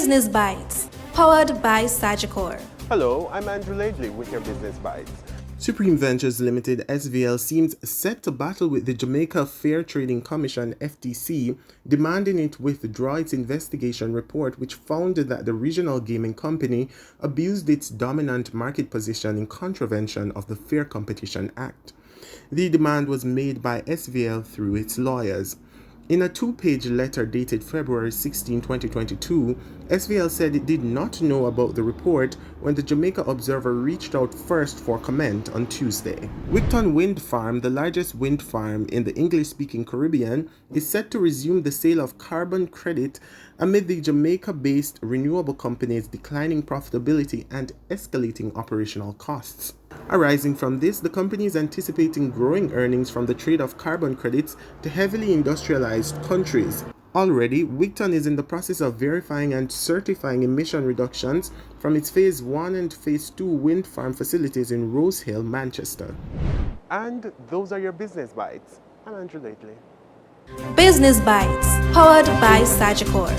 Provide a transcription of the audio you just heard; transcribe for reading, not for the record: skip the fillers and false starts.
Business Bites, powered by Sagicor. Hello, I'm Andrew Laidley with your Business Bites. Supreme Ventures Limited (SVL) seems set to battle with the Jamaica Fair Trading Commission (FTC), demanding it withdraw its investigation report which found that the regional gaming company abused its dominant market position in contravention of the Fair Competition Act. The demand was made by SVL through its lawyers. In a two-page letter dated February 16, 2022, SVL said it did not know about the report when the Jamaica Observer reached out first for comment on Tuesday. Wigton Wind Farm, the largest wind farm in the English-speaking Caribbean, is set to resume the sale of carbon credit amid the Jamaica-based renewable company's declining profitability and escalating operational costs. Arising from this, the company is anticipating growing earnings from the trade of carbon credits to heavily industrialized countries. Already, Wigton is in the process of verifying and certifying emission reductions from its Phase 1 and Phase 2 wind farm facilities in Rose Hill, Manchester. And those are your Business Bites. I'm Andrew Laidley. Business Bites, powered by Sagicor.